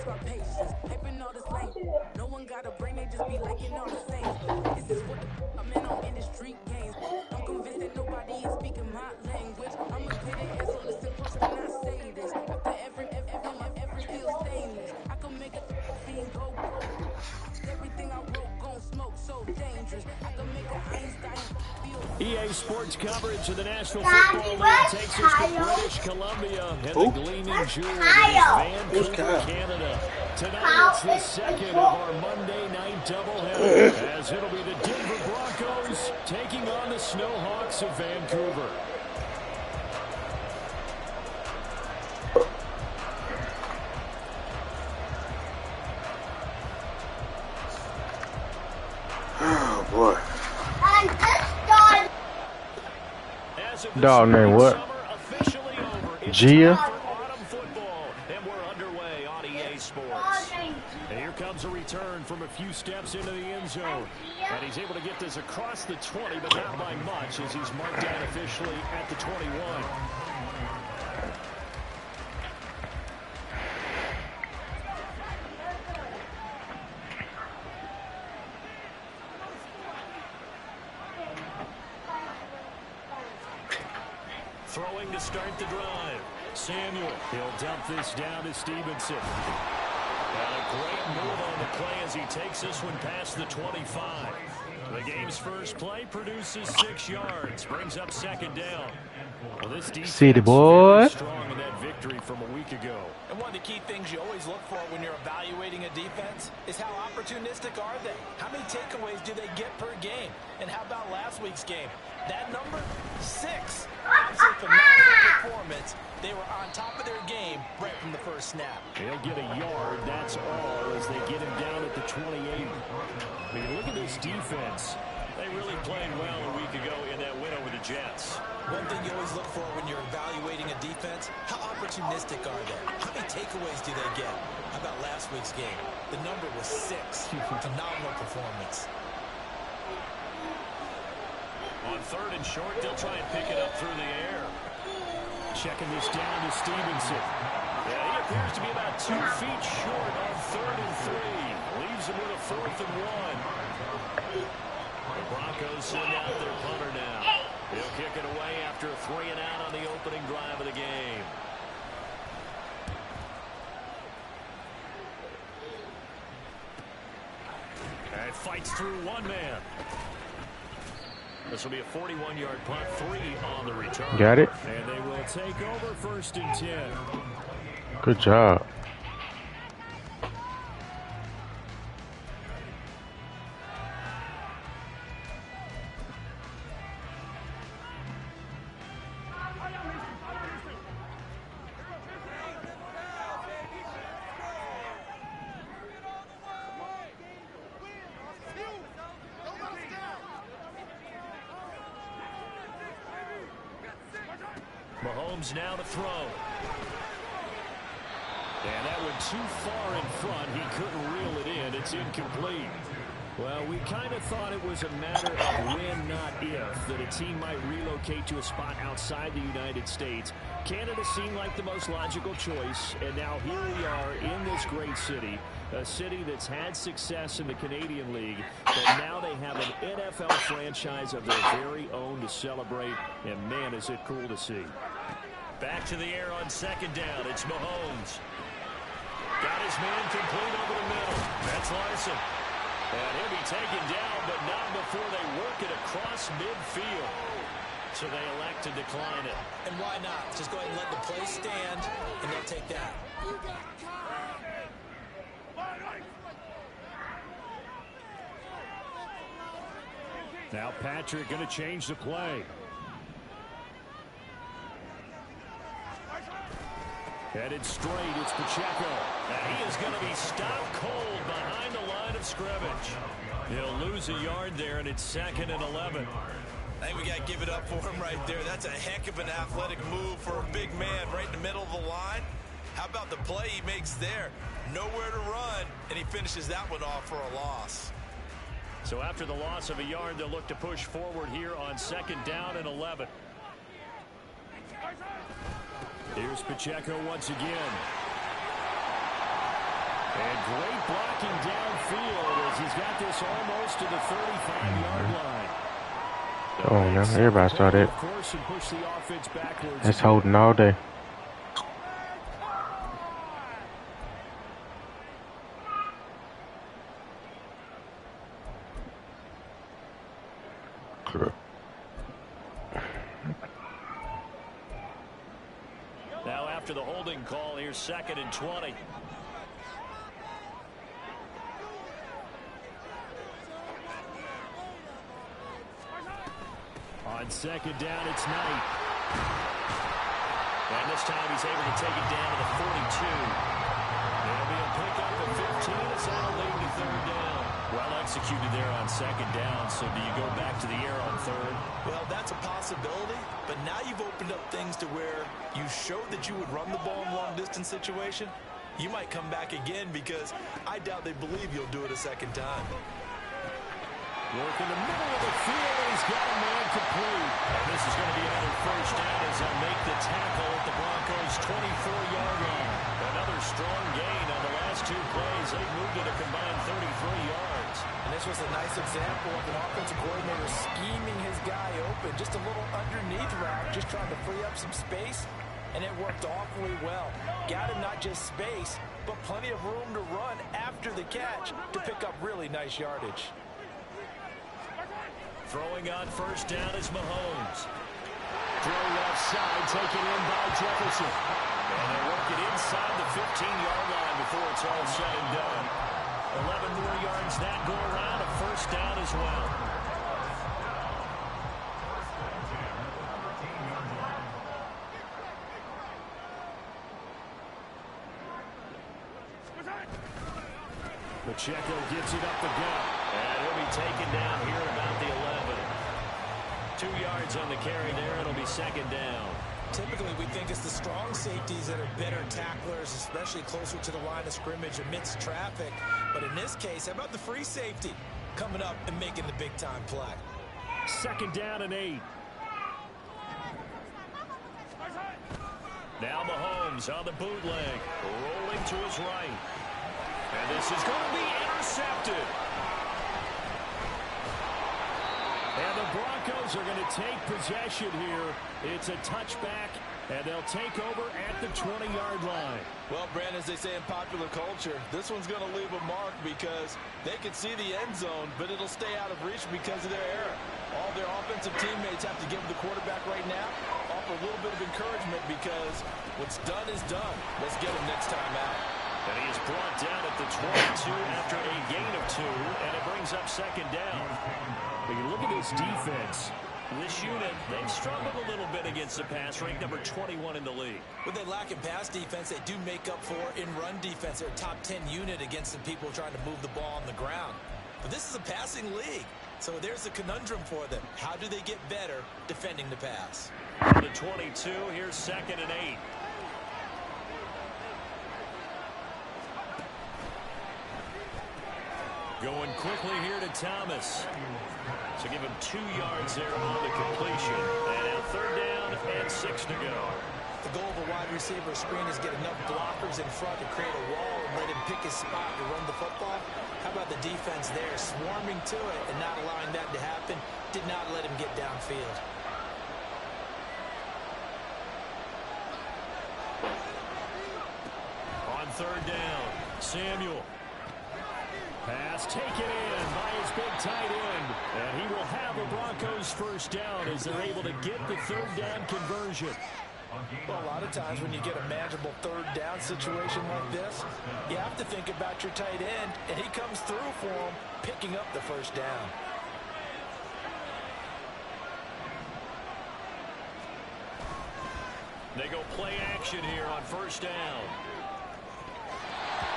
test my patience. Hyping all this lame. No one got a brain, they just be liking all the same. This is what I'm in the street games. I'm convinced that nobody is speaking my language. I'ma play the air, so listen close when I say this. After every feel stainless. I can make a scene go. Everything I wrote gon' smoke so dangerous. I can make an Einstein feel. EA Sports coverage of the National Football League takes us to British Columbia and the gleaming jewel that is Vancouver, Canada. Tonight it's the second of our Monday night doubleheader, as it'll be the Denver Broncos taking on the Snowhawks of Vancouver. Oh boy. Dog name what? Gia? And we're underway on EA Sports. And here comes a return from a few steps into the end zone. And he's able to get this across the 20, but not by much, as he's marked down officially at the 21. Throwing to start the drive. Samuel, he'll dump this down to Stevenson. And a great move on the play as he takes this one past the 25. The game's first play produces 6 yards, brings up second down. Well, this defense City boy. is strong in that victory from a week ago. And one of the key things you always look for when you're evaluating a defense is how opportunistic are they? How many takeaways do they get per game? And how about last week's game? That number, 6. Obviously, phenomenal performance. They were on top of their game right from the first snap. They'll get a yard, that's all, as they get him down at the 28. I mean, look at this defense. They really played well a week ago in that win over the Jets. One thing you always look for when you're evaluating a defense, how opportunistic are they? How many takeaways do they get? How about last week's game? The number was 6. Phenomenal performance. On third and short, they'll try and pick it up through the air. Checking this down to Stevenson. Yeah, he appears to be about 2 feet short on third and 3. Leaves him with a 4th and 1. The Broncos send out their punter now. He'll kick it away after a 3 and out on the opening drive of the game. And fights through one man. This will be a 41-yard punt, 3 on the return. Got it. And they will take over 1st and 10. Good job. Mahomes now to throw. And that went too far in front. He couldn't reel it in. It's incomplete. Well, we kind of thought it was a matter of when, not if, that a team might relocate to a spot outside the United States. Canada seemed like the most logical choice, and now here we are in this great city, a city that's had success in the Canadian League, but now they have an NFL franchise of their very own to celebrate, and man, is it cool to see. Back to the air on second down. It's Mahomes. Got his man complete over the middle. That's Larson. And he'll be taken down, but not before they work it across midfield. So they elect to decline it. And why not? Just go ahead and let the play stand, and they'll take that. Now Patrick going to change the play. Headed straight, it's Pacheco. And he is going to be stopped cold behind the line of scrimmage. He'll lose a yard there, and it's 2nd and 11. I think we got to give it up for him right there. That's a heck of an athletic move for a big man right in the middle of the line. How about the play he makes there? Nowhere to run, and he finishes that one off for a loss. So after the loss of a yard, they'll look to push forward here on 2nd down and 11. Here's Pacheco once again. Great blocking downfield as he's got this almost to the 35-yard line. Oh, now everybody saw that. Of course, and push the offense backwards. That's holding all day. Now after the holding call, here's 2nd and 20. On 2nd down, it's Knight. And this time he's able to take it down to the 42. There'll be a pickup at 15. It's out late in the 3rd down. Well executed there on 2nd down. So do you go back to the air on 3rd? Well, that's a possibility. But now you've opened up things to where you showed that you would run the ball in long-distance situation. You might come back again because I doubt they believe you'll do it a 2nd time. Work in the middle of the field, and he's got a man complete. And this is going to be another 1st down as they'll make the tackle at the Broncos' 24-yard line. Another strong gain on the last 2 plays. They've moved to a combined 33 yards. And this was a nice example of an offensive coordinator scheming his guy open. Just a little underneath route, just trying to free up some space. And it worked awfully well. Got him not just space, but plenty of room to run after the catch to pick up really nice yardage. Throwing on 1st down is Mahomes. Throw left side, taken in by Jefferson. And they work it inside the 15-yard line before it's all said and done. 11 more yards that go around, a 1st down as well. Pacheco gets it up the gut. And he'll be taken down here at about the 11. 2 yards on the carry there. It'll be 2nd down. Typically, we think it's the strong safeties that are better tacklers, especially closer to the line of scrimmage amidst traffic. But in this case, how about the free safety coming up and making the big-time play? 2nd down and 8. Now Mahomes on the bootleg, rolling to his right. And this is going to be intercepted. And the Broncos are going to take possession here. It's a touchback, and they'll take over at the 20-yard line. Well, Brandon, as they say in popular culture, this one's going to leave a mark because they can see the end zone, but it'll stay out of reach because of their error. All their offensive teammates have to give the quarterback right now, offer a little bit of encouragement because what's done is done. Let's get him next time out. And he is brought down at the 22 after a gain of 2, and it brings up 2nd down. When you look at this defense, this unit, they've struggled a little bit against the pass, ranked number 21 in the league. When they lack in pass defense, they do make up for in run defense. They're a top 10 unit against the people trying to move the ball on the ground. But this is a passing league, so there's a conundrum for them. How do they get better defending the pass? The 22, here's 2nd and 8. Going quickly here to Thomas. So give him 2 yards there on the completion. And now 3rd down and 6 to go. The goal of a wide receiver screen is get enough blockers in front to create a wall and let him pick his spot to run the football. How about the defense there, swarming to it and not allowing that to happen? Did not let him get downfield. On 3rd down, Samuel. Pass taken in by his big tight end. And he will have a Broncos 1st down as they're able to get the 3rd down conversion. Well, a lot of times when you get a manageable 3rd down situation like this, you have to think about your tight end, and he comes through for him, picking up the 1st down. They go play action here on 1st down.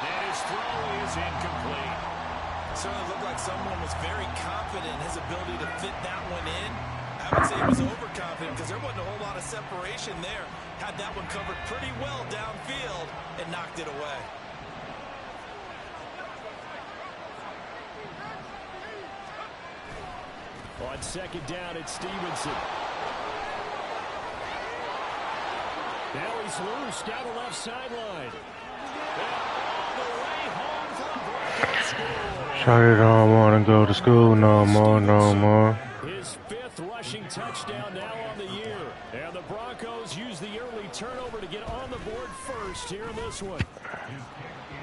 And his throw is incomplete. Certainly looked like someone was very confident in his ability to fit that one in. I would say he was overconfident because there wasn't a whole lot of separation there. Had that one covered pretty well downfield and knocked it away. On 2nd down, it's Stevenson. Now he's loose down the left sideline. And all the way home for Shawty don't want to go to school no more, no more. His 5th rushing touchdown now on the year. And the Broncos use the early turnover to get on the board first here in this one.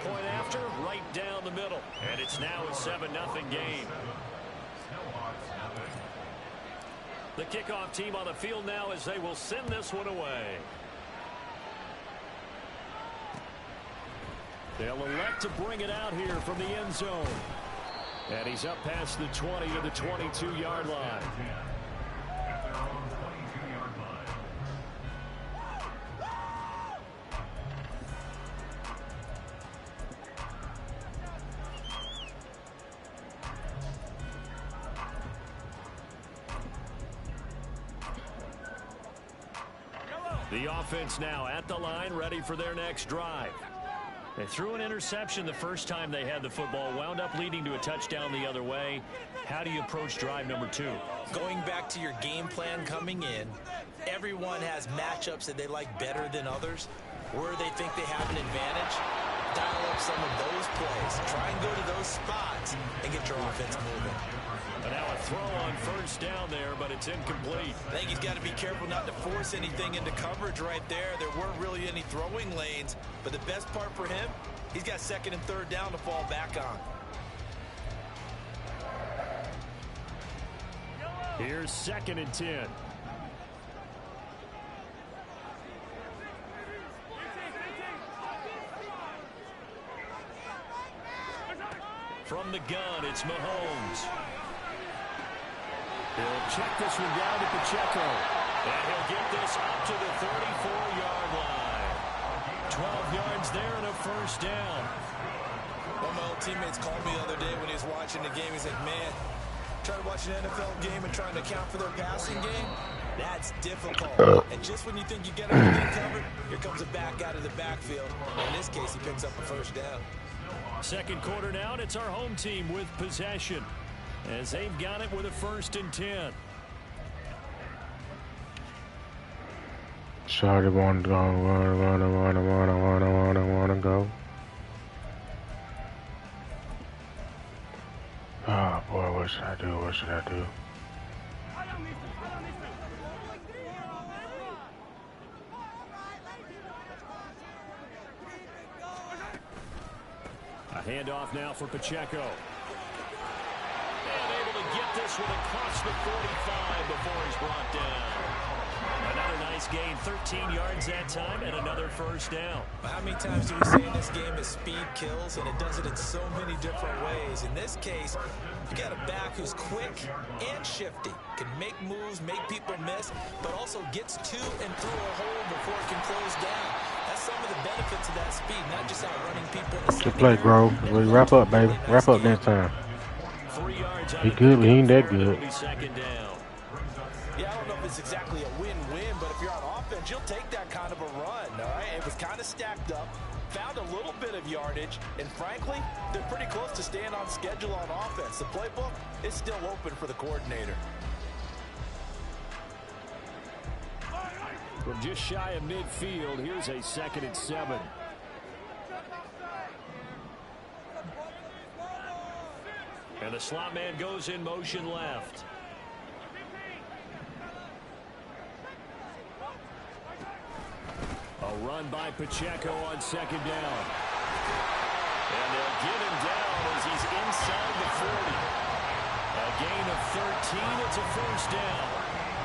Point after, right down the middle. And it's now a 7-0 game. The kickoff team on the field now as they will send this one away. They'll elect to bring it out here from the end zone. And he's up past the 20 to the 22-yard line. The offense now at the line, ready for their next drive. They threw an interception the first time they had the football, wound up leading to a touchdown the other way. How do you approach drive number 2? Going back to your game plan coming in, everyone has matchups that they like better than others. Where they think they have an advantage, dial up some of those plays. Try and go to those spots and get your offense moving. And now a throw on first down there, but it's incomplete. I think he's got to be careful not to force anything into coverage right there. There weren't really any throwing lanes, but the best part for him, he's got 2nd and 3rd down to fall back on. Here's 2nd and 10. From the gun, it's Mahomes. He'll check this one down to Pacheco. And he'll get this up to the 34-yard line. 12 yards there and a first down. One of my old teammates called me the other day when he was watching the game. He's like, man, trying to watch an NFL game and trying to account for their passing game, that's difficult. And just when you think you get everything covered, here comes a back out of the backfield. In this case, he picks up a first down. Second quarter now, and it's our home team with possession, as they've got it with a 1st and 10. Shawty want to go, wanna go. Oh boy, what should I do? What should I do? A handoff now for Pacheco. And able to get this one across the 45 before he's brought down. Another nice gain, 13 yards that time, and another first down. How many times do we say in this game that speed kills, and it does it in so many different ways? In this case, you got a back who's quick and shifty, can make moves, make people miss, but also gets to and through a hole before it can close down. That's some of the benefits of that speed, not just outrunning people in the Good play, bro. We wrap up, baby. Wrap up next time. 3 yards He good, but he ain't that good. Second down. Yeah, I don't know if it's exactly a win-win, but if you're on offense, you'll take that kind of a run, all right? It was kind of stacked up, found a little bit of yardage, and frankly, they're pretty close to staying on schedule on offense. The playbook is still open for the coordinator. From just shy of midfield, here's a 2nd and 7. And the slot man goes in motion left. A run by Pacheco on 2nd down. And they'll get him down as he's inside the 40. A gain of 13. It's a first down.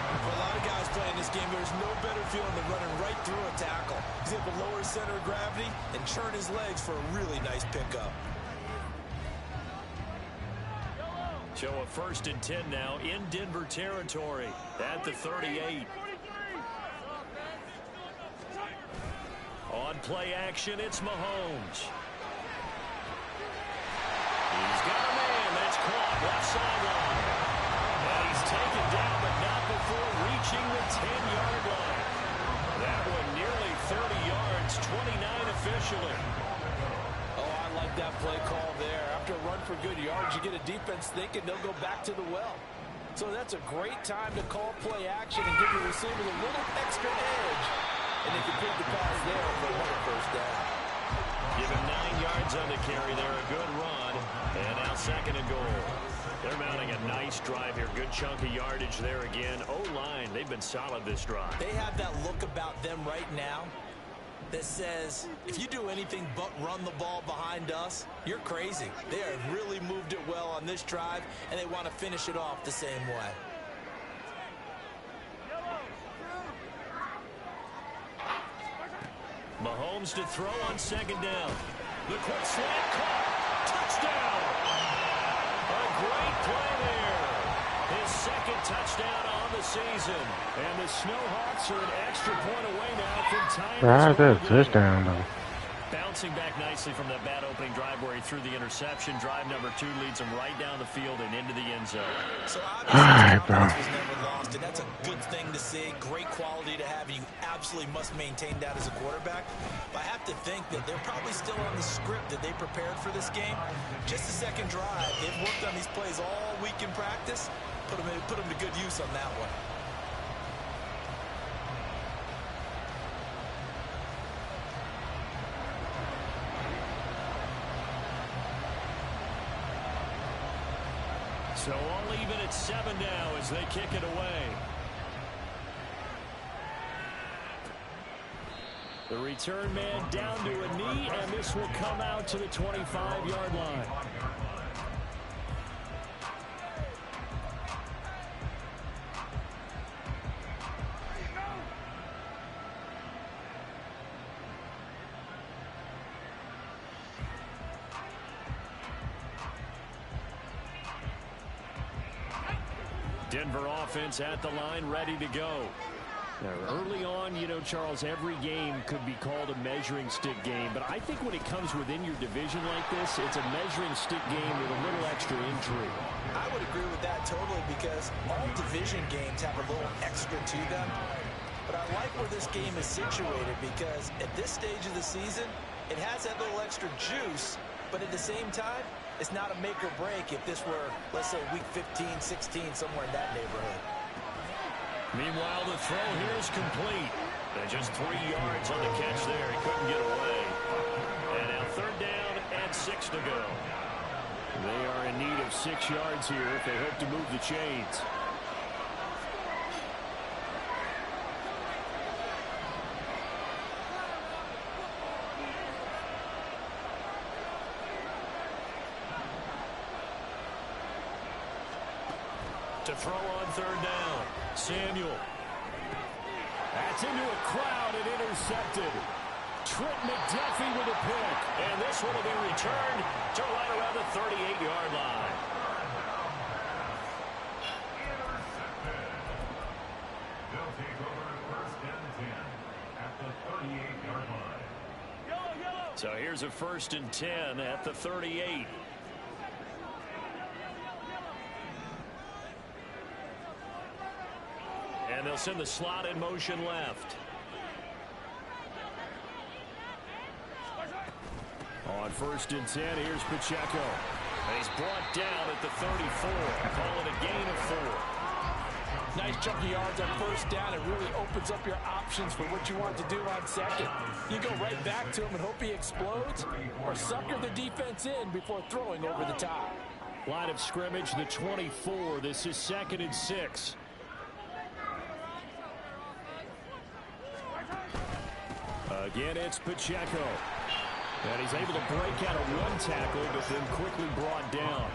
For a lot of guys playing this game, there's no better feeling than running right through a tackle. He's able to lower his center of gravity and churn his legs for a really nice pickup. So a 1st and 10 now in Denver territory at the 38. On play action, it's Mahomes. He's got a man that's caught left sideline. And he's taken down, but not before reaching the 10-yard line. That one nearly 30 yards, 29 officially. Oh, I like that play call there. After a run for good yards, you get a defense thinking they'll go back to the well. So that's a great time to call play action and give your receivers a little extra edge. And they complete the pass there for another first down. Give him 9 yards yards on the carry there. A good run. And now 2nd and goal. They're mounting a nice drive here. Good chunk of yardage there again. O-line, they've been solid this drive. They have that look about them right now that says, if you do anything but run the ball behind us, you're crazy. They have really moved it well on this drive, and they want to finish it off the same way. Mahomes to throw on 2nd down. The quick slant caught. Touchdown. A great play there. His 2nd touchdown on the season. And the Snowhawks are an extra point away now from tying. How's that a touchdown, though? Bouncing back nicely from that bad opening drive where he threw the interception. Drive number 2 leads him right down the field and into the end zone. So obviously, confidence was never lost, and that's a good thing to see. Great quality to have, and you absolutely must maintain that as a quarterback. But I have to think that they're probably still on the script that they prepared for this game. Just the 2nd drive. They've worked on these plays all week in practice. Put them to good use on that one. So all even at 7 now as they kick it away. The return man down to a knee, and this will come out to the 25-yard line. Denver offense at the line, ready to go. Now, early on, you know, Charles, every game could be called a measuring stick game. But I think when it comes within your division like this, it's a measuring stick game with a little extra intrigue. I would agree with that totally because all division games have a little extra to them. But I like where this game is situated because at this stage of the season, it has that little extra juice. But at the same time, it's not a make or break if this were, let's say, week 15, 16, somewhere in that neighborhood. Meanwhile, the throw here is complete. And just 3 yards on the catch there. He couldn't get away. And now 3rd down and 6 to go. They are in need of 6 yards here if they hope to move the chains. To throw on 3rd down. Samuel. That's into a crowd and intercepted. Trent McDuffie with a pick. And this one will be returned to right around the 38-yard line. They'll take over 1st and 10 at the 38-yard line. So here's a 1st and 10 at the 38. And they'll send the slot in motion left. On 1st and 10, here's Pacheco. And he's brought down at the 34. Call it a gain of 4. Nice chunky yards on 1st down. It really opens up your options for what you want to do on 2nd. You go right back to him and hope he explodes, or sucker the defense in before throwing over the top. Line of scrimmage, the 24. This is 2nd and 6. Again, it's Pacheco. And he's able to break out of 1 tackle, but then quickly brought down.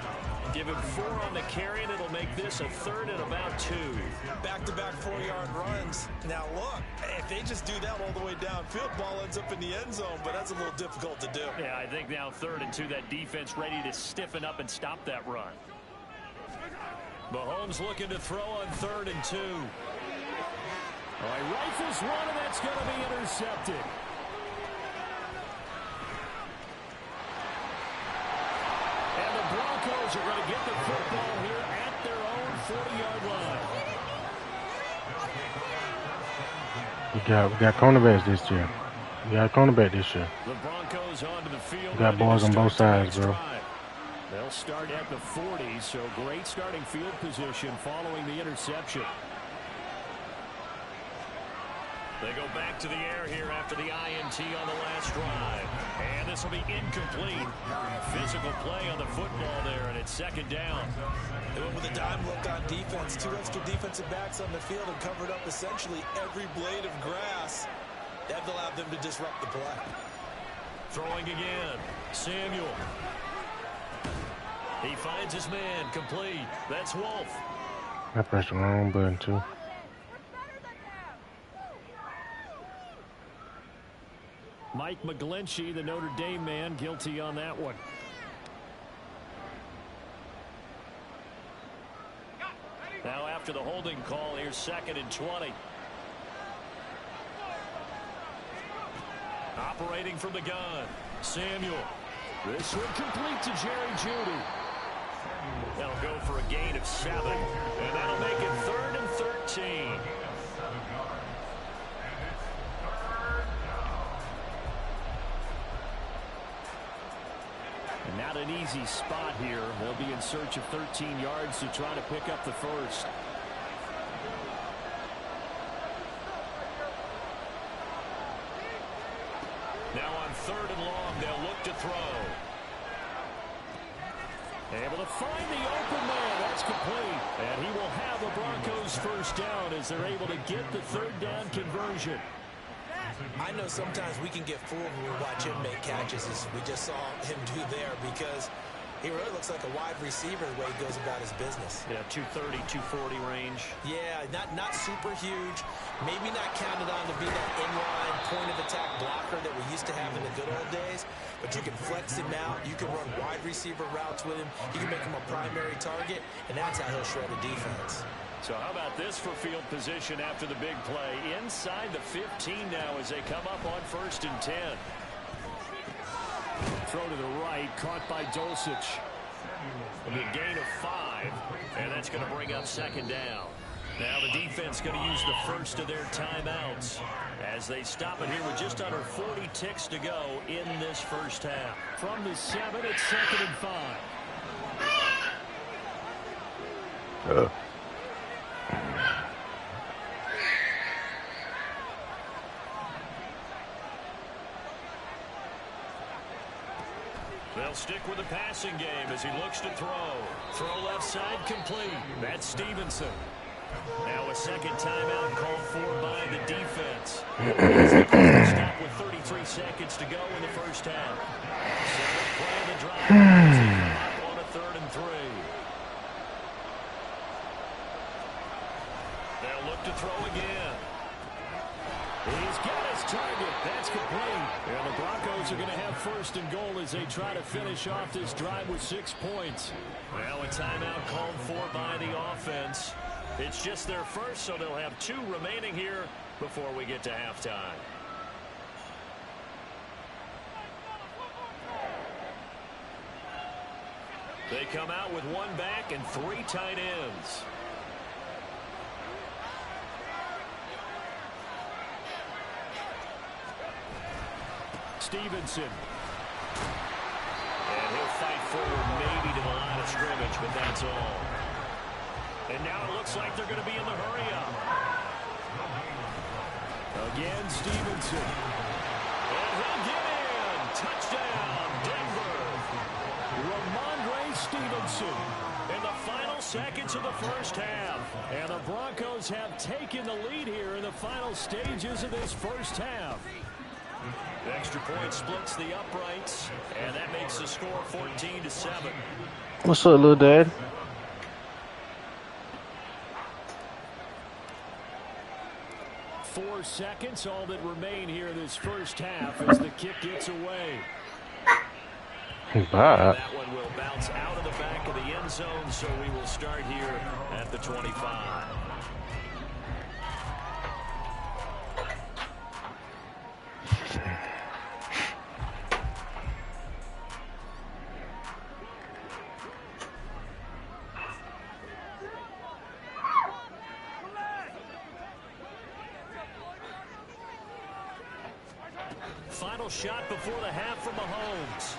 Give him 4 on the carry, and it'll make this a 3rd and about 2. Back-to-back 4-yard runs. Now, look, if they just do that all the way downfield, ball ends up in the end zone, but that's a little difficult to do. Yeah, I think now 3rd and 2, that defense ready to stiffen up and stop that run. Mahomes looking to throw on 3rd and 2. All right, rifles one, and that's going to be intercepted. And the Broncos are going to get the football here at their own 40-yard line. We got cornerbacks this year. We got a cornerback this year. The Broncos onto the field. We got boys on both sides, bro. They'll start at the 40, so great starting field position following the interception. They go back to the air here after the INT on the last drive. And this will be incomplete. Physical play on the football there, and it's second down. They went with a dime look on defense. 2 extra defensive backs on the field and covered up essentially every blade of grass. That allowed them to disrupt the play. Throwing again. Samuel. He finds his man. Complete. That's Wolf. I pressed the wrong button, too. Mike McGlinchey, the Notre Dame man, guilty on that one. Now after the holding call, here's 2nd and 20. Operating from the gun, Samuel. This one complete to Jerry Jeudy. They'll go for a gain of 7, and that'll make it 3rd and 13. And not an easy spot here. They'll be in search of 13 yards to try to pick up the first. Now on 3rd and long, they'll look to throw. Able to find the open man. That's complete. And he will have the Broncos first down as they're able to get the 3rd down conversion. I know sometimes we can get fooled when we watch him make catches, as we just saw him do there, because he really looks like a wide receiver the way he goes about his business. Yeah, 230, 240 range. Yeah, not super huge. Maybe not counted on to be that inline point-of-attack blocker that we used to have in the good old days, but you can flex him out. You can run wide receiver routes with him. You can make him a primary target, and that's how he'll shred a defense. So how about this for field position after the big play? Inside the 15 now as they come up on 1st and 10. Throw to the right, caught by Dulcich. It'll be a gain of 5, and that's going to bring up 2nd down. Now the defense going to use the first of their timeouts as they stop it here with just under 40 ticks to go in this first half. From the 7, it's 2nd and 5. They'll stick with the passing game as he looks to throw. Throw left side complete. That's Stevenson. Now a 2nd timeout called for by the defense. Stop with 33 seconds to go in the first half. 7th play of the drive. On a 3rd and 3. They'll look to throw again. He's got his target. That's complete. And the Broncos are going to have 1st and goal as they try to finish off this drive with 6 points. Well, a timeout called for by the offense. It's just their first, so they'll have 2 remaining here before we get to halftime. They come out with 1 back and 3 tight ends. Stevenson. And he'll fight forward maybe to the line of scrimmage, but that's all. And now it looks like they're going to be in the hurry-up. Again, Stevenson. And he'll get in. Touchdown, Denver. Ramondre Stevenson in the final seconds of the first half. And the Broncos have taken the lead here in the final stages of this first half. The extra point splits the uprights, and that makes the score 14-7. What's up, little dad? Four seconds, all that remain here this first half as the kick gets away. Bye. That one will bounce out of the back of the end zone, so we will start here at the 25. Final shot before the half from Mahomes.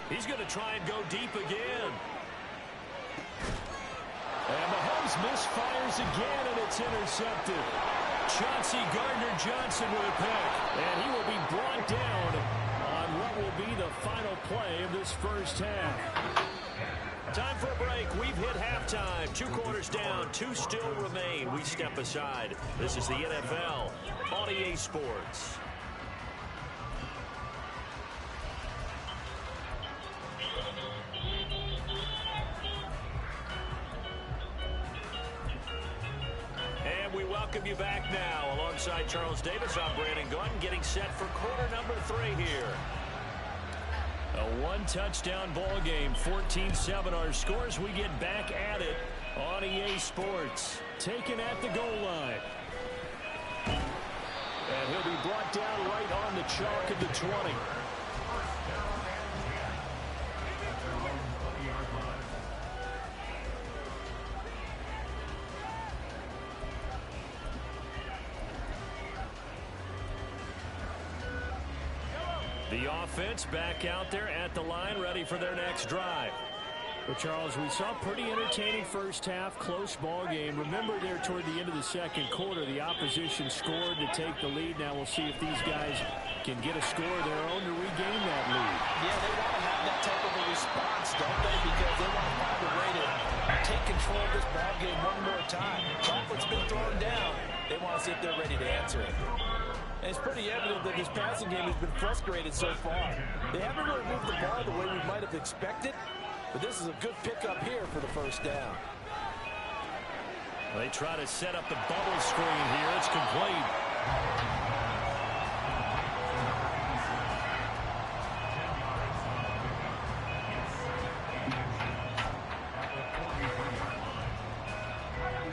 He's going to try and go deep again. And Mahomes misfires again, and it's intercepted. Chauncey Gardner-Johnson with a pick. And he will be brought down on what will be the final play of this first half. Time for a break. We've hit halftime. 2 quarters down. 2 still remain. We step aside. This is the NFL on EA Sports. And we welcome you back now. Alongside Charles Davis, I'm Brandon Gunn, getting set for quarter number 3 here. A 1-touchdown ball game, 14-7 our scores. We get back at it on EA Sports. Taken at the goal line. And he'll be brought down right on the chalk of the 20. The offense back out there at the line, ready for their next drive. Well, Charles, we saw a pretty entertaining first half, close ball game. Remember there toward the end of the second quarter, the opposition scored to take the lead. Now we'll see if these guys can get a score of their own to regain that lead. Yeah, they want to have that type of a response, don't they? Because they want to find a way to take control of this ball game one more time. What's been thrown down, they want to see if they're ready to answer it. And it's pretty evident that this passing game has been frustrated so far. They haven't really moved the ball the way we might have expected, but this is a good pickup here for the first down. They try to set up the bubble screen here. It's complete.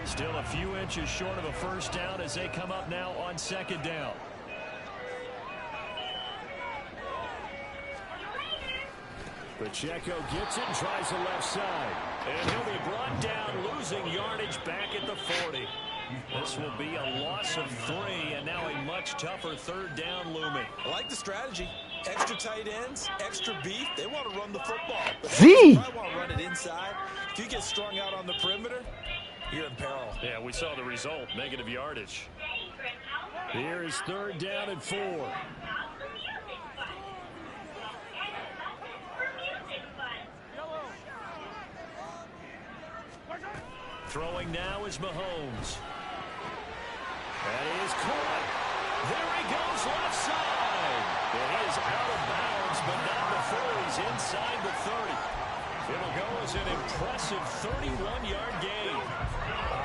Still a few inches short of a first down as they come up now on second down. Pacheco gets it, tries the left side. And he'll be brought down, losing yardage back at the 40. This will be a loss of 3, and now a much tougher third down looming. I like the strategy. Extra tight ends, extra beef. They want to run the football. But Z! I want to run it inside. If you get strung out on the perimeter, you're in peril. Yeah, we saw the result, negative yardage. Here is third down and 4. Throwing now is Mahomes. That is caught. There he goes left side. And he is out of bounds, but not before he's inside the 30. It'll go as an impressive 31-yard gain.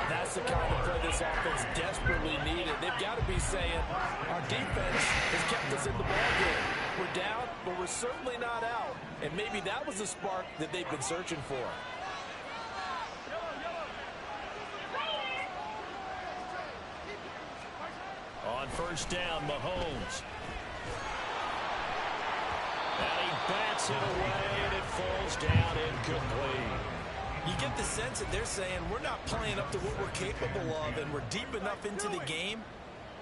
That's the kind of play this offense desperately needed. They've got to be saying, our defense has kept us in the ballgame. We're down, but we're certainly not out. And maybe that was the spark that they've been searching for. On first down, Mahomes. And he bats it away, and it falls down incomplete. You get the sense that they're saying we're not playing up to what we're capable of, and we're deep enough into the game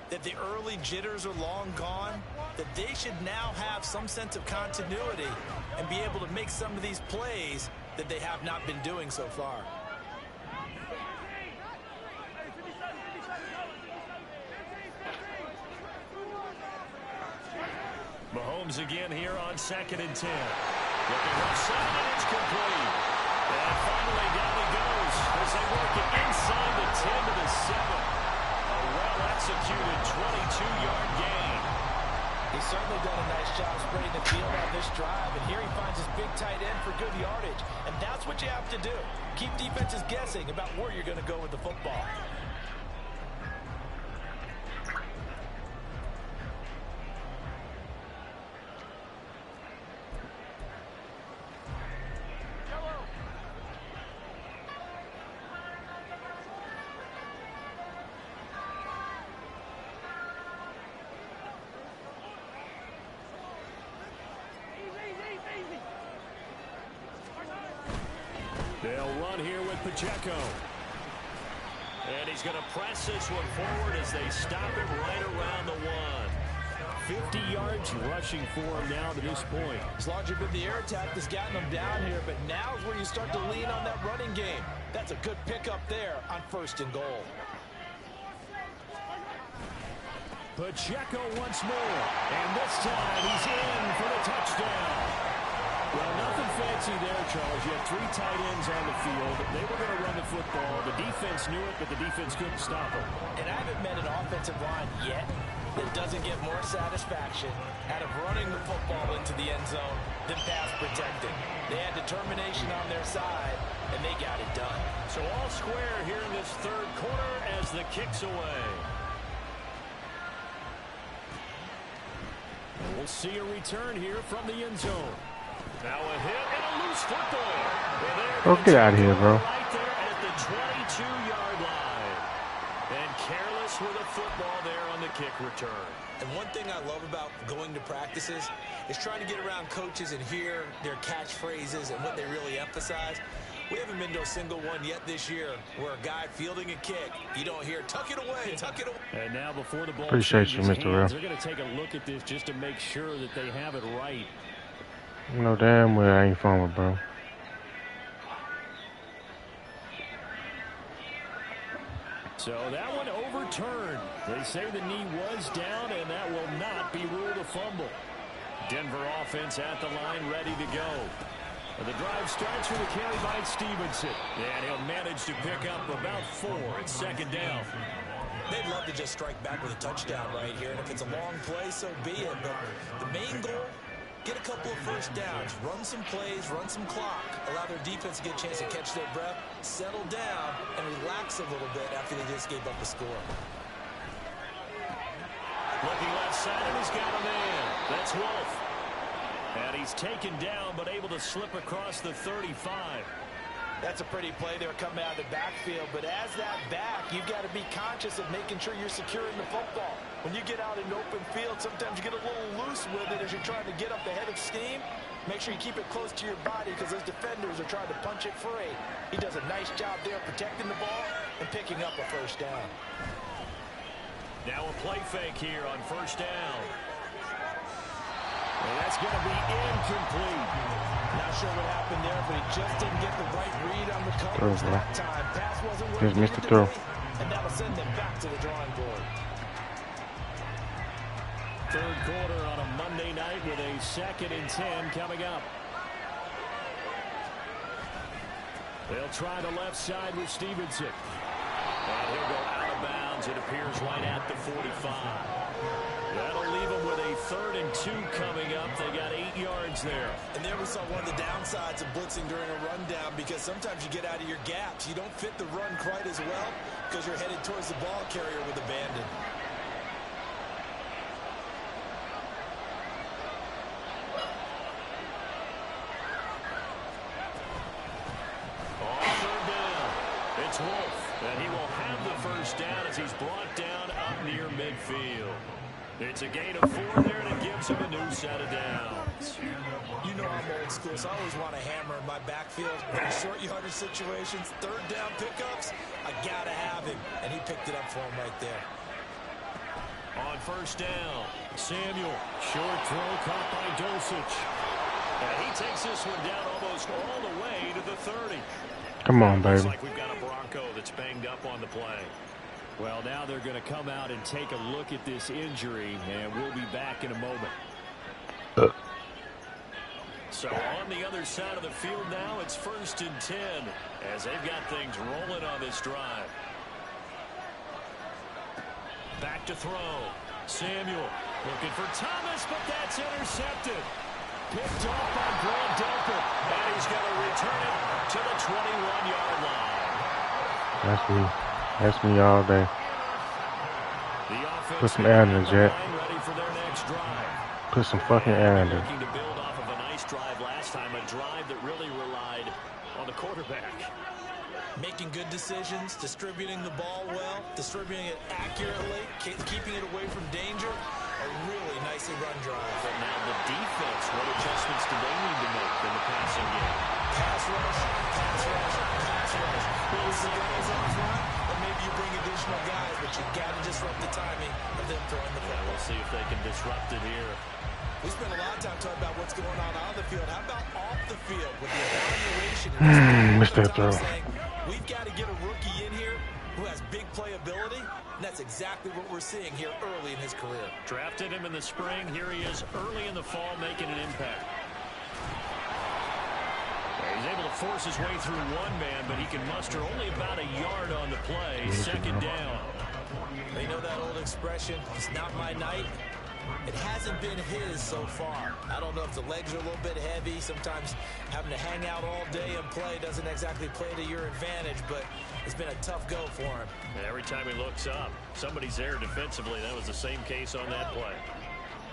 that the early jitters are long gone, that they should now have some sense of continuity and be able to make some of these plays that they have not been doing so far. Mahomes again here on 2nd and 10. Looking left side, and it's complete. And finally down he goes as they work it inside the 10 to the 7. A well-executed 22-yard gain. He's certainly done a nice job spreading the field on this drive, and here he finds his big tight end for good yardage. And that's what you have to do. Keep defenses guessing about where you're going to go with the football. They'll run here with Pacheco. And he's going to press this one forward as they stop it right around the 1. 50 yards rushing for him now to this point. It's largely been the air attack that's gotten them down here, but now is where you start to lean on that running game. That's a good pickup there on 1st and goal. Pacheco once more. And this time he's in for the touchdown. Well, nothing fancy there, Charles. You had 3 tight ends on the field. They were going to run the football. The defense knew it, but the defense couldn't stop them. And I haven't met an offensive line yet that doesn't get more satisfaction out of running the football into the end zone than pass protecting. They had determination on their side, and they got it done. So all square here in this third quarter as the kick's away. We'll see a return here from the end zone. Now a hit and a loose football. Oh, get out of here, bro. Right there at the 22-yard line. And careless with a football there on the kick return. And one thing I love about going to practices is trying to get around coaches and hear their catchphrases and what they really emphasize. We haven't been to a single one yet this year where a guy fielding a kick, you don't hear, tuck it away, tuck it away. And now before the ball Appreciate you, Mr. Real. they're going to take a look at this just to make sure that they have it right. You know damn well I ain't fumble, bro. So that one overturned. They say the knee was down, and that will not be ruled a fumble. Denver offense at the line, ready to go. And the drive starts with a carry by Stevenson. And he'll manage to pick up about 4. It's second down. They'd love to just strike back with a touchdown right here. And if it's a long play, so be it. But the main goal, get a couple of first downs, run some plays, run some clock, allow their defense to get a chance to catch their breath, settle down, and relax a little bit after they just gave up a score. Looking left side, and he's got a man. That's Wolf. And he's taken down, but able to slip across the 35. That's a pretty play there coming out of the backfield, but as that back, you've got to be conscious of making sure you're securing the football. When you get out in open field, sometimes you get a little loose with it as you're trying to get up the head of steam. Make sure you keep it close to your body because those defenders are trying to punch it free. He does a nice job there protecting the ball and picking up a first down. Now a play fake here on first down. And that's going to be incomplete. Not sure what happened there, but he just didn't get the right read on the coverage that time. Pass wasn't where Just missed the throw. And that'll send them back to the drawing board. Third quarter on a Monday night with a 2nd and 10 coming up. They'll try the left side with Stevenson. And he'll go out of bounds. It appears right at the 45. That'll leave them with a 3rd and 2 coming up. They got 8 yards there. And there we saw one of the downsides of blitzing during a rundown because sometimes you get out of your gaps. You don't fit the run quite as well because you're headed towards the ball carrier with abandon. On 3rd down, it's Wolf. And he will have the first down as he's brought down up near midfield. It's a gain of 4 there, and it gives him a new set of downs. You know I'm old school, so I always want a hammer in my backfield. But in short yardage situations, 3rd down pickups, I got to have him. And he picked it up for him right there. On first down, Samuel. Short throw caught by Dulcich. And he takes this one down almost all the way to the 30. Come on, baby. Looks like we've got a Bronco that's banged up on the play. Well, now they're going to come out and take a look at this injury, and we'll be back in a moment. So on the other side of the field now, it's 1st and 10 as they've got things rolling on this drive. Back to throw. Samuel looking for Thomas, but that's intercepted. Picked off by Grant Delpit, and he's going to return it to the 21-yard line. That's me. That's me all day. Put some air in the jet. Put some fucking air in there. Looking to build off of a nice drive last time, a drive that really relied on the quarterback. Making good decisions, distributing the ball well, distributing it accurately, keeping it away from danger. A really nicely run drive. But now the defense, what adjustments do they need to make in the passing game? Pass rush, pass rush, pass rush. Close the guys up front, or maybe you bring additional guys, but you got to disrupt the timing of them throwing the football. We'll see if they can disrupt it here. We spent a lot of time talking about what's going on the field. How about off the field with the evaluation? Missed that throw. We've got to get a rookie in here who has big playability, and that's exactly what we're seeing here early in his career. Drafted him in the spring. Here he is early in the fall making an impact. He's able to force his way through one man, but he can muster only about a yard on the play. Second down. They know that old expression, it's not my night. It hasn't been his so far. I don't know if the legs are a little bit heavy. Sometimes having to hang out all day and play doesn't exactly play to your advantage, but it's been a tough go for him. And every time he looks up, somebody's there defensively. That was the same case on that play.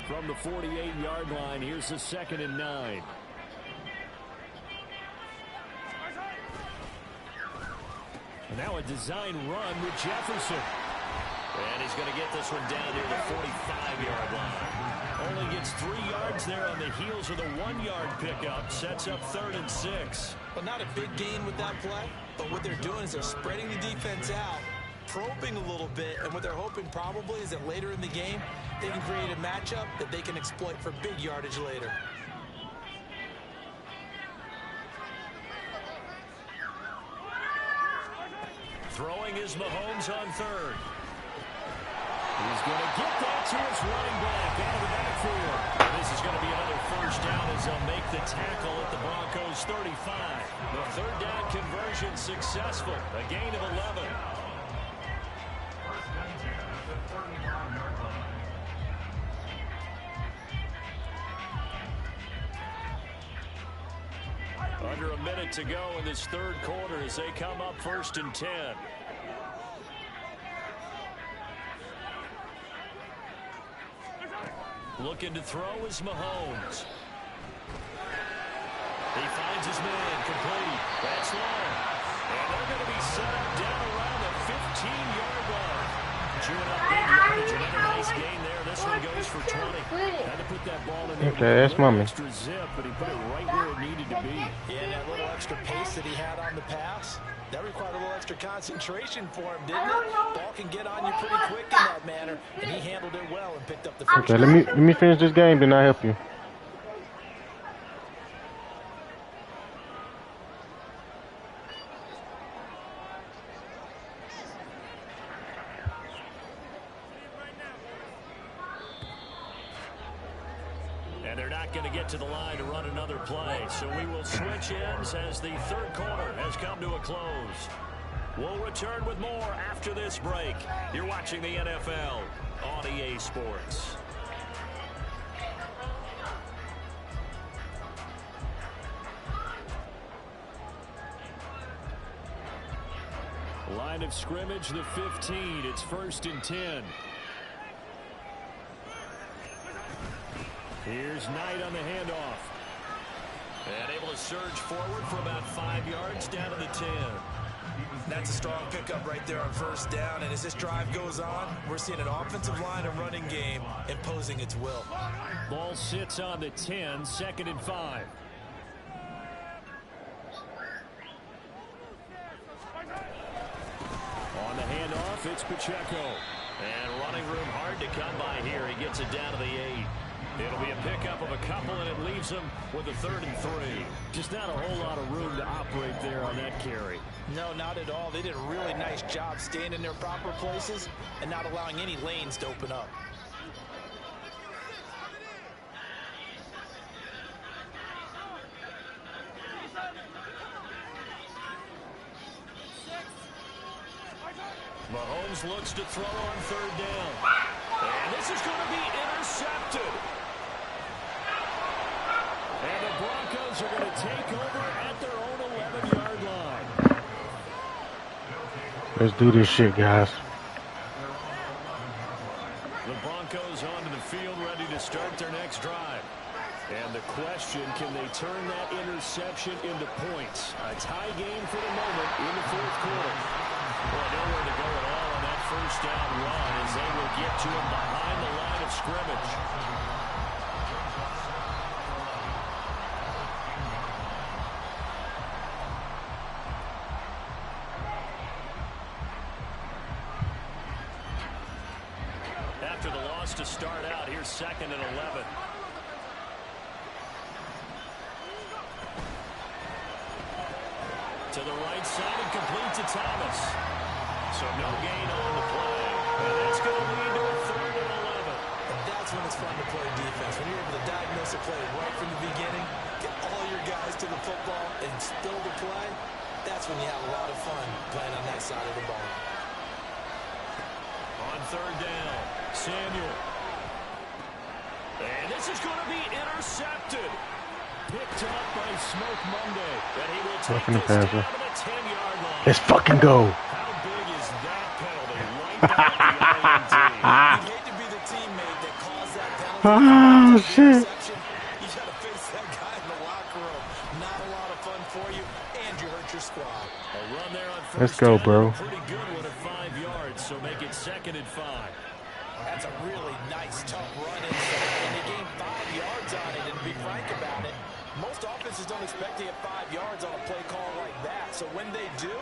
From the 48-yard line, here's the 2nd and 9. And now a design run with Jefferson. And he's going to get this one down near the 45-yard line. Only gets 3 yards there on the heels of the 1-yard pickup. Sets up 3rd and 6. Well, not a big gain with that play, but what they're doing is they're spreading the defense out, probing a little bit, and what they're hoping probably is that later in the game, they can create a matchup that they can exploit for big yardage later. Throwing is Mahomes on 3rd. He's going to get that to his running back out of the backfield. And this is going to be another 1st down as they'll make the tackle at the Broncos 35. The 3rd down conversion successful. A gain of 11. Under a minute to go in this 3rd quarter as they come up 1st and 10. Looking to throw is Mahomes. He finds his man complete. That's long. And they're going to be set up down around the 15-yard line. Chewing up big yardage. Another nice gain there. This one goes for 20. Had to put that ball in there. Okay, that's mommy. Extra zip, but he put it right where it needed to be. Yeah, that little extra pace that he had on the pass, that required a little extra concentration for him, didn't it? Ball can get on you pretty quick in that manner, and he handled it well and picked up the first. Okay, let me finish this game, then I'll help you. And they're not going to get to the line to run another play. So we will switch ends as the 3rd quarter has come to a close. We'll return with more after this break. You're watching the NFL on EA Sports. Line of scrimmage, the 15. It's 1st and 10. Here's Knight on the handoff. And able to surge forward for about 5 yards down to the 10. That's a strong pickup right there on 1st down. And as this drive goes on, we're seeing an offensive line and running game imposing its will. Ball sits on the 10, 2nd and 5. On the handoff, it's Pacheco. And running room hard to come by here. He gets it down to the 8. It'll be a pickup of a couple, and it leaves them with a 3rd and 3. Just not a whole lot of room to operate there on that carry. No, not at all. They did a really nice job staying in their proper places and not allowing any lanes to open up. Mahomes looks to throw on 3rd down. And this is going to be intercepted. And the Broncos are going to take over at their own 11-yard line. Let's do this shit, guys. The Broncos onto the field, ready to start their next drive. And the question, can they turn that interception into points? A tie game for the moment in the 4th quarter. Well, nowhere to go at all on that 1st down run as they will get to him behind the line of scrimmage. After the loss to start out, here's 2nd and 11. To the right side and complete to Thomas. So no gain on the play. And that's going to lead to a 3rd and 11. And that's when it's fun to play defense. When you're able to diagnose a play right from the beginning, get all your guys to the football and still to play, that's when you have a lot of fun playing on that side of the ball. On 3rd down, Samuel. And this is going to be intercepted. Picked up by Smoke Monday. And he will take this down to the 10-yard line. Let's fucking go. How big is that penalty? Right back at the INT. You'd hate to be the teammate that caused that penalty. Oh, shit. You got to face that guy in the locker room. Not a lot of fun for you, and you hurt your squad. A run there on 1st Let's go, down, bro. a pretty good one at 5 yards, so make it 2nd and 5. That's a really nice, tough run inside, and they gained 5 yards on it. And to be frank about it, most offenses don't expect to get 5 yards on a play call like that. So when they do,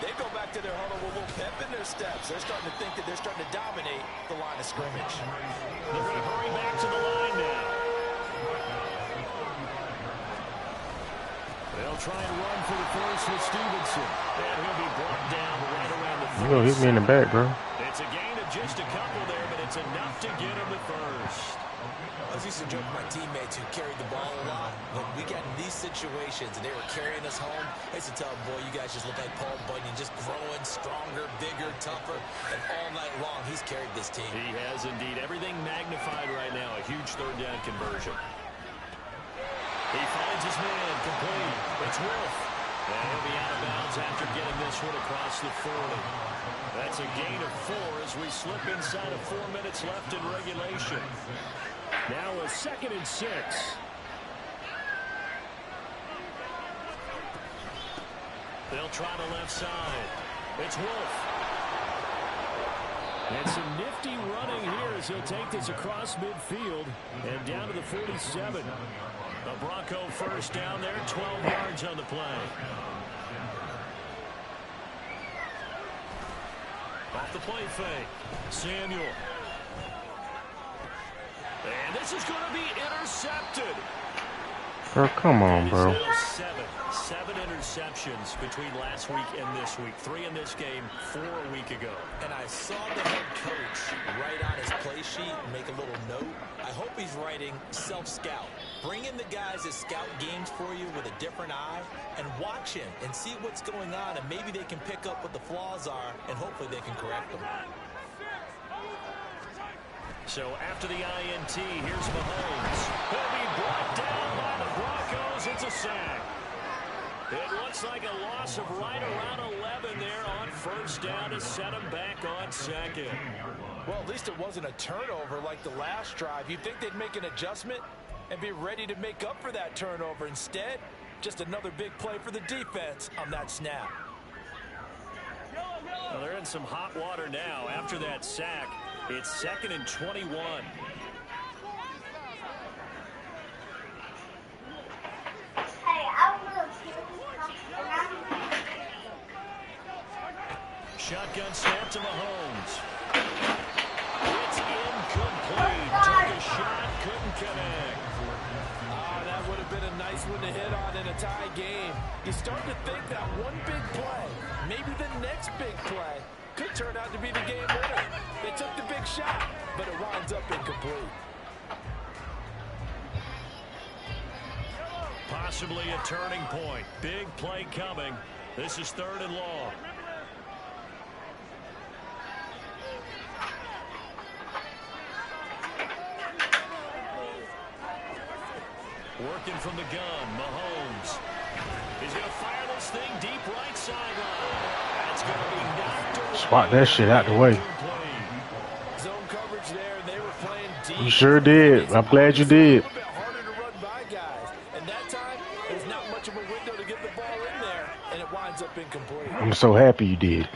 they go back to their huddle with a little pep in their steps. They're starting to think that they're starting to dominate the line of scrimmage. They're going to hurry back to the line now. They'll try and run for the first with Stevenson. And he'll be brought down right around the 30. You gonna hit me in the back, bro. It's a gain of just a couple there, but it's enough to get him the first. I used to joke with my teammates who carried the ball a lot. When we got in these situations and they were carrying us home, I used to tell them, boy, you guys just look like Paul Bunyan, just growing stronger, bigger, tougher. And all night long, he's carried this team. He has indeed. Everything magnified right now. A huge 3rd down conversion. He finds his man complete. It's Wolf. And he'll be out of bounds after getting this one across the 40. That's a gain of 4 as we slip inside of 4 minutes left in regulation. Now a 2nd and 6. They'll try the left side. It's Wolf. And some nifty running here as he'll take this across midfield and down to the 47. The Bronco 1st down there, 12 yards on the play. Off the play fake. Samuel. And this is going to be intercepted. Bro, come on, bro. Seven interceptions between last week and this week. 3 in this game, 4 a week ago. And I saw the head coach write on his play sheet and make a little note. I hope he's writing self-scout. Bring in the guys that scout games for you with a different eye and watch him and see what's going on, and maybe they can pick up what the flaws are, and hopefully they can correct them. So after the INT, here's Mahomes. He'll be brought down by the Broncos. It's a sack. It looks like a loss of right around 11 there on 1st down to set him back on 2nd. Well, at least it wasn't a turnover like the last drive. You'd think they'd make an adjustment and be ready to make up for that turnover. Instead, just another big play for the defense on that snap. Well, they're in some hot water now after that sack. It's 2nd and 21. Shotgun snap to Mahomes. It's incomplete. Took a shot, couldn't connect. That would have been a nice one to hit on in a tie game. You start to think that one big play, maybe the next big play, could turn out to be the game winner. They took the big shot, but it winds up incomplete. Possibly a turning point. Big play coming. This is 3rd and long. Working from the gun, Mahomes. He's going to fire this thing deep right sideline. That's going to be knocked away. Swat that shit out the way. Zone coverage there, and they were playing deep. You sure did. I'm glad you did. A little bit harder to run by guys. And that time, there's not much of a window to get the ball in there, and it winds up incomplete. I'm so happy you did.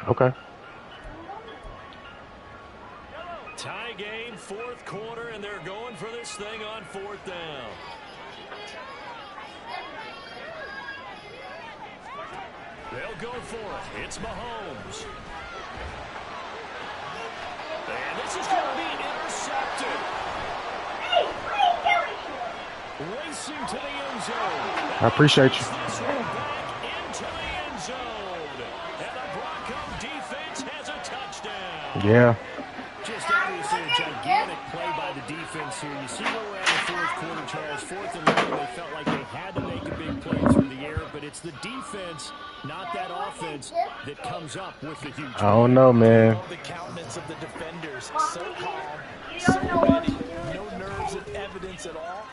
Okay. Tie game, 4th quarter, and they're going for this thing on 4th down. They'll go for it. It's Mahomes. And this is going to be intercepted. Racing to the end zone. I appreciate you. This one back into the end zone. And the Bronco defense has a touchdown. Yeah. Just obviously a gigantic play by the defense here. You see where we're at in the fourth quarter, Charles. 4th and 11, they felt like they had to make a big play through the air, but it's the defense, not that offense, that comes up with the huge. I don't know, man. The countenance of the defenders, so calm, so ready, no nerves and evidence at all.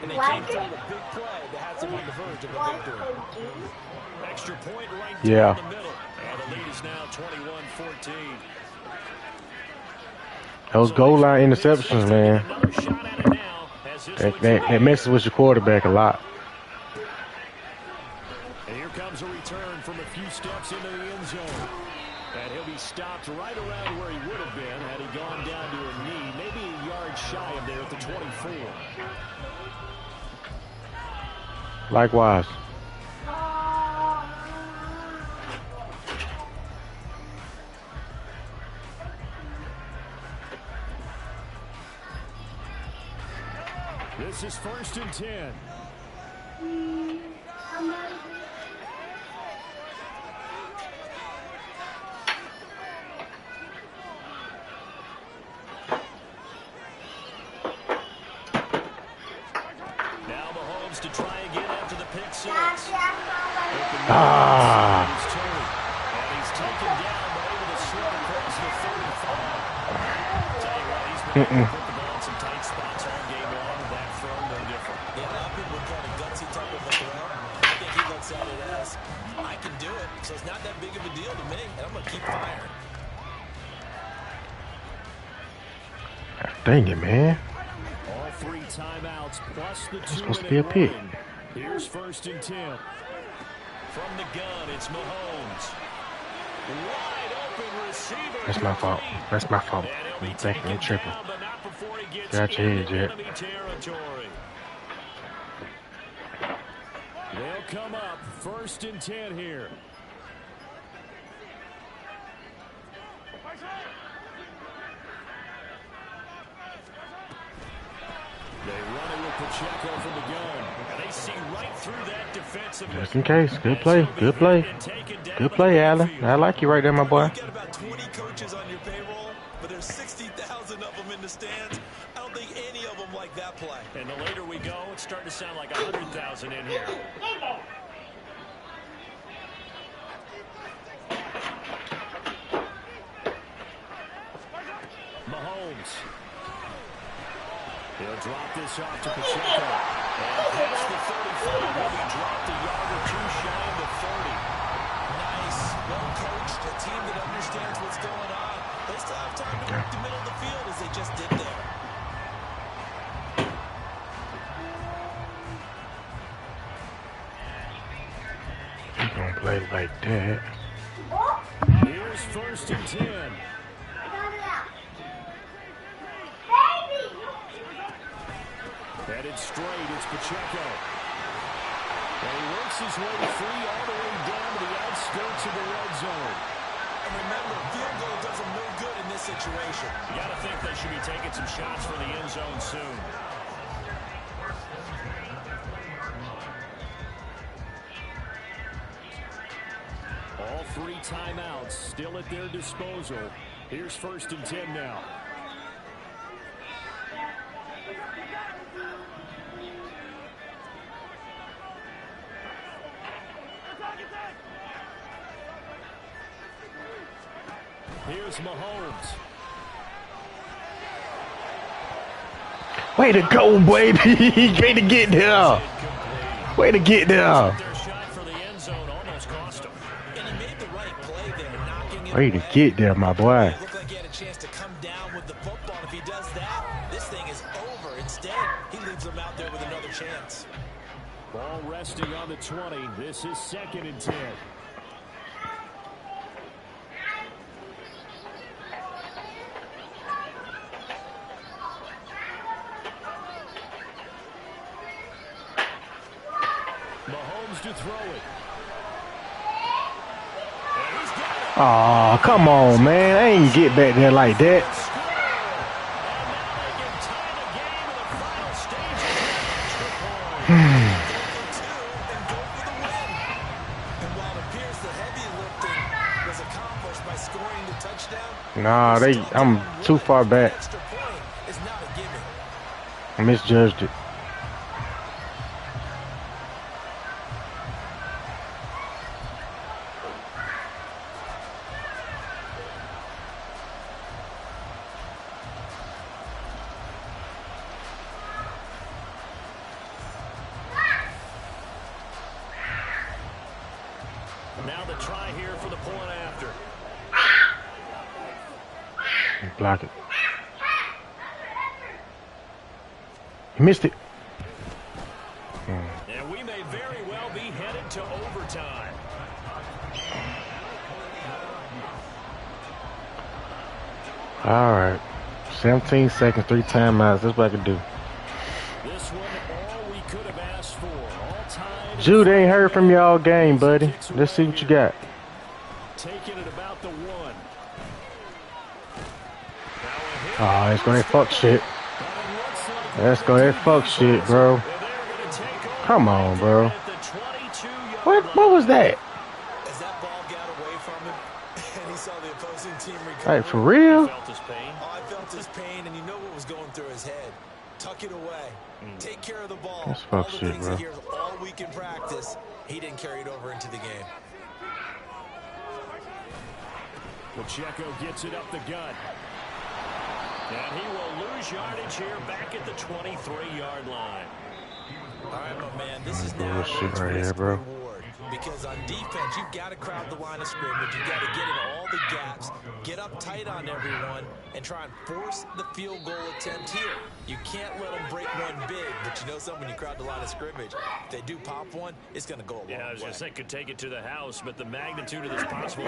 And they came through with a big play that has them on the verge of a victory. Extra point right Yeah. down the middle. And the lead is now 21-14. Those goal line interceptions, man. That messes with your quarterback a lot. And here comes a return from a few steps into the end zone. And he'll be stopped right around where he would have been had he gone down to a knee, maybe a yard shy of there at the 24. Likewise. This is 1st and 10. Now Mahomes to try again after the pick six. Ah. And he's taken down, but able to slip across the 35. Tell you what, he's been able to put the ball in some tight spots all game long. That throw, no different. Yeah, a lot of people would call it a gutsy type of a throw. I think he looks at it as, I can do it, so it's not that big of a deal to me, and I'm going to keep firing. Dang it, man. All 3 timeouts plus the 2 supposed to be a pick. Here's 1st and 10. From the gun, it's Mahomes. Wide open receiver. That's my fault. That's my fault. I'm thinking I'm tripping. Got your head, Jet. They'll come up 1st and 10 here. They run it with Pacheco from the gun. And they see right through that defensive. Just in case. Good play. Good play. Good play, Allen. I like you right there, my boy. You got about 20 coaches on your payroll, but there's 60,000 of them in the stands. I don't think any of them like that play. And the later we go, it's starting to sound like 100,000 in here. Mahomes. He'll drop this off to Pacheco. And past the 35, he'll be dropped a yard or 2 shy of the 30. Nice, well coached, a team that understands what's going on. They still have time to work the middle of the field as they just did there. You gonna play like that? Here's 1st and 10. Headed straight, it's Pacheco. And he works his way free all the way down to the outskirts of the red zone. And remember, field goal does them no good in this situation. You got to think they should be taking some shots for the end zone soon. All 3 timeouts still at their disposal. Here's 1st and 10 now. Here's Mahomes. Way to go, baby. Way to get there. Way to get there. Way to get there, my boy. Looked like he had a chance to come down with the football. If he does that, this thing is over. Instead, he leaves them out there with another chance. Ball resting on the 20. This is 2nd and 10. Mahomes to throw it. Oh, come on, man. I ain't get back there like that. Nah, I'm too far back. I misjudged it. Now the try here for the point after. Block it. He missed it. And we may very well be headed to overtime. All right. 17 seconds, 3 timeouts. That's what I can do. This one, all we could have asked for. All time. Jude ain't heard from you all game, buddy. Let's see what you got. Taking it about the 1. Oh, it's going to fuck shit. Let's go that fuck shit, bro. Come on, bro. What was that? As that ball got away from him, and he saw the opposing team recover. Like, for real? Oh, I felt his pain, and you know what was going through his head. Tuck it away. Take care of the ball. That's all fuck the shit, things bro. he hears all week in practice, he didn't carry it over into the game. Pacheco gets it up the gut. And he will lose yardage here back at the 23-yard line. All right, my man, this is now shit right here, bro. reward. Because on defense, you've got to crowd the line of scrimmage. You've got to get in all the gaps, get up tight on everyone, and try and force the field goal attempt here. You can't let them break one big, but you know something, when you crowd the line of scrimmage, if they do pop one, it's going to go a long way. Yeah, I was going to say could take it to the house, but the magnitude of this possible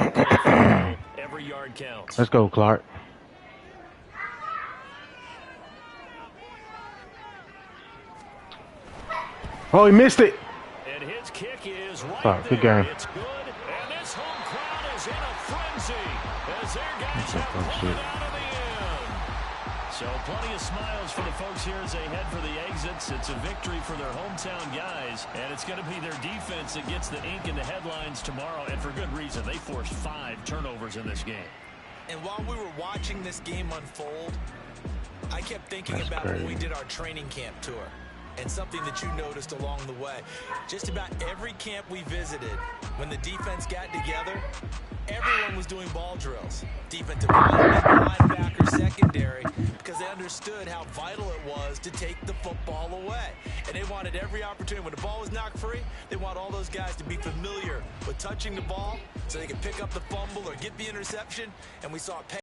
every yard counts. Let's go, Clark. Oh, he missed it. And his kick is right Good there. game. It's good. And this home crowd is in a frenzy as their guys have pulled it out of the end. So plenty of smiles for the folks here as they head for the exits. It's a victory for their hometown guys, and it's going to be their defense that gets the ink in the headlines tomorrow, and for good reason. They forced 5 turnovers in this game. And while we were watching this game unfold, I kept thinking about when we did our training camp tour. And something that you noticed along the way. Just about every camp we visited, when the defense got together, everyone was doing ball drills. Defensive linebacker, secondary, because they understood how vital it was to take the football away. And they wanted every opportunity. When the ball was knocked free, they want all those guys to be familiar with touching the ball so they could pick up the fumble or get the interception. And we saw it pay